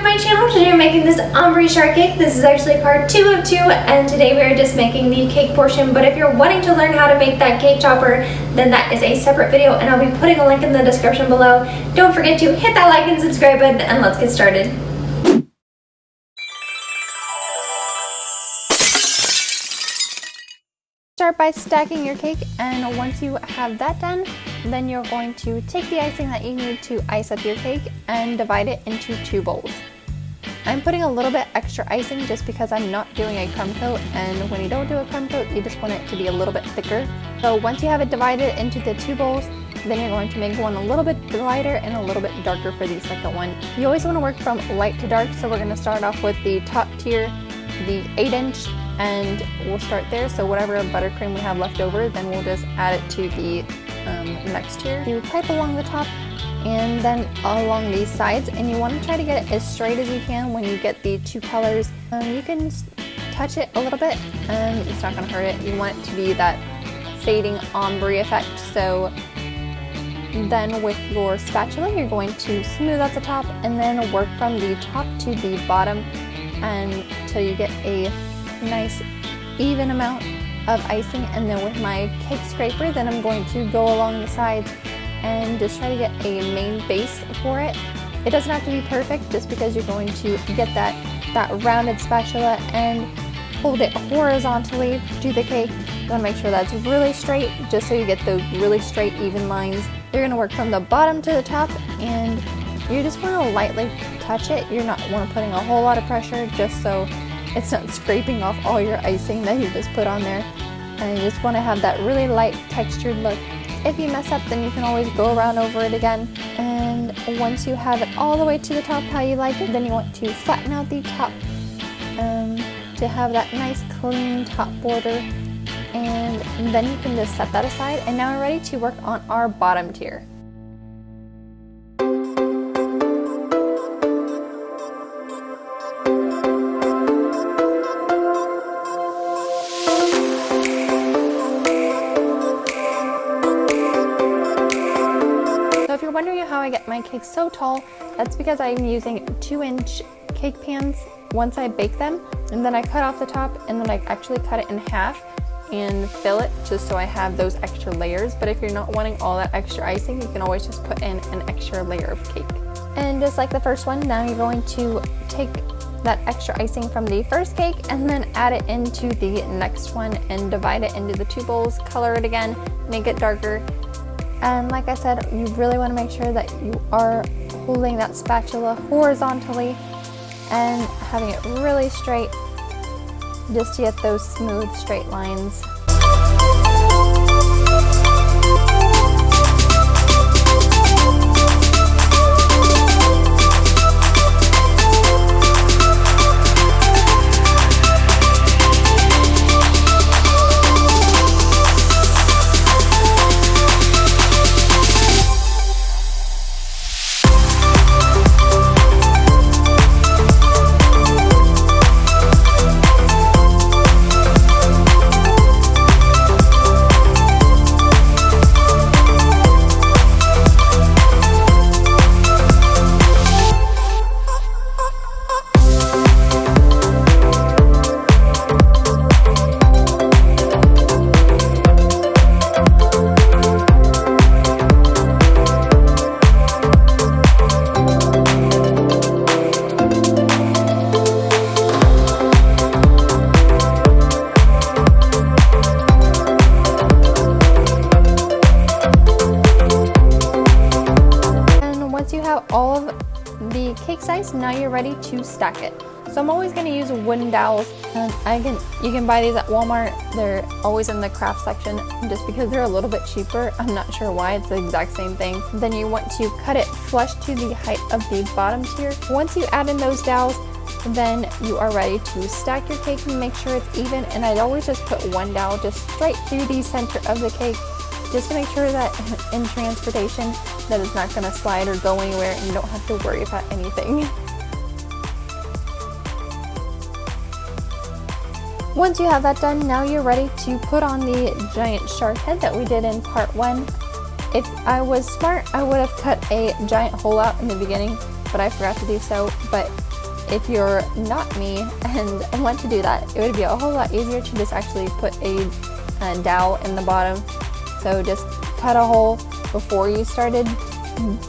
to my channel. Today I'm making this ombre shortcake. This is actually part 2 of 2, and today we are just making the cake portion. But if you're wanting to learn how to make that cake topper, then that is a separate video, and I'll be putting a link in the description below. Don't forget to hit that like and subscribe button, and let's get started. Start by stacking your cake, and once you have that done, then you're going to take the icing that you need to ice up your cake and divide it into 2 bowls. I'm putting a little bit extra icing just because I'm not doing a crumb coat, and when you don't do a crumb coat, you just want it to be a little bit thicker. So once you have it divided into the 2 bowls, then you're going to make one a little bit lighter and a little bit darker for the second one. You always want to work from light to dark, so we're going to start off with the top tier, the 8-inch, and we'll start there. So whatever buttercream we have left over, then we'll just add it to the next tier. You pipe along the top and then along these sides, and you want to try to get it as straight as you can when you get the 2 colors. You can touch it a little bit, it's not going to hurt it. You want it to be that fading ombre effect. So then with your spatula, you're going to smooth out the top and then work from the top to the bottom until you get a nice even amount of icing. And then with my cake scraper, then I'm going to go along the sides and just try to get a main base for it. It doesn't have to be perfect, just because you're going to get that rounded spatula and hold it horizontally to the cake. You want to make sure that's really straight, just so you get those really straight even lines. You're going to work from the bottom to the top, and you just want to lightly touch it. You're not want to putting a whole lot of pressure, just so it's not scraping off all your icing that you just put on there. And you just want to have that really light textured look. If you mess up, then you can always go around over it again. And once you have it all the way to the top how you like it, then you want to flatten out the top to have that nice clean top border. And then you can just set that aside, and now we're ready to work on our bottom tier. So if you're wondering how I get my cake so tall, that's because I'm using 2-inch cake pans once I bake them, and then I cut off the top, and then I actually cut it in half and fill it just so I have those extra layers. But if you're not wanting all that extra icing, you can always just put in an extra layer of cake. And just like the first one, now you're going to take that extra icing from the first cake and then add it into the next one and divide it into the 2 bowls, color it again, make it darker. And like I said, you really want to make sure that you are holding that spatula horizontally and having it really straight, just to get those smooth straight lines. All of the cake size, now you're ready to stack it. So I'm always going to use wooden dowels, and you can buy these at Walmart. They're always in the craft section, just because they're a little bit cheaper. I'm not sure why, it's the exact same thing. Then you want to cut it flush to the height of the bottom tier. Once you add in those dowels, then you are ready to stack your cake and make sure it's even. And I'd always just put one dowel just straight through the center of the cake, just to make sure that in transportation that it's not going to slide or go anywhere, and you don't have to worry about anything. Once you have that done, now you're ready to put on the giant shark head that we did in part 1. If I was smart, I would have cut a giant hole out in the beginning, but I forgot to do so. But if you're not me and want to do that, it would be a whole lot easier to just actually put a dowel in the bottom. So just cut a hole before you started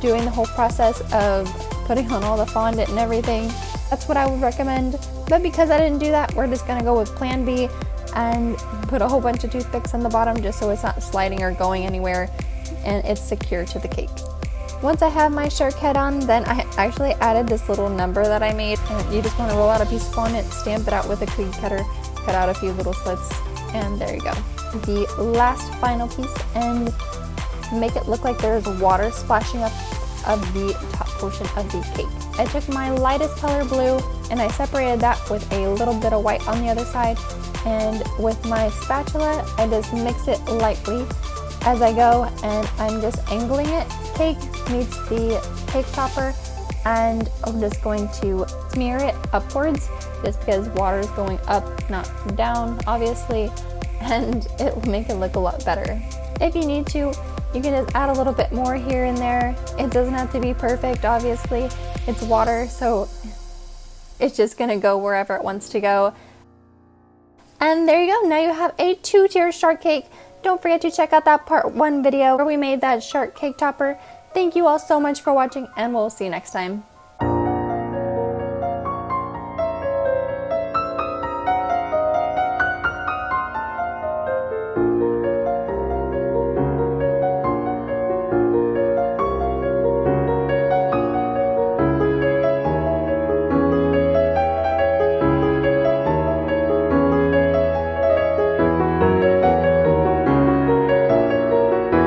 doing the whole process of putting on all the fondant and everything. That's what I would recommend. But because I didn't do that, we're just gonna go with plan B and put a whole bunch of toothpicks on the bottom just so it's not sliding or going anywhere and it's secure to the cake. Once I have my shark head on, then I actually added this little number that I made. And you just want to roll out a piece of fondant, stamp it out with a cookie cutter, cut out a few little slits, and there you go. The last final piece, and make it look like there's water splashing up of the top portion of the cake. I took my lightest color blue and I separated that with a little bit of white on the other side, and with my spatula I just mix it lightly as I go, and I'm just angling it. Cake meets the cake topper, and I'm just going to smear it upwards just because water is going up, not down, obviously, and it will make it look a lot better. If you need to, you can just add a little bit more here and there. It doesn't have to be perfect, obviously. It's water, so it's just gonna go wherever it wants to go. And there you go, now you have a 2-tier shark cake. Don't forget to check out that part 1 video where we made that shark cake topper. Thank you all so much for watching, and we'll see you next time.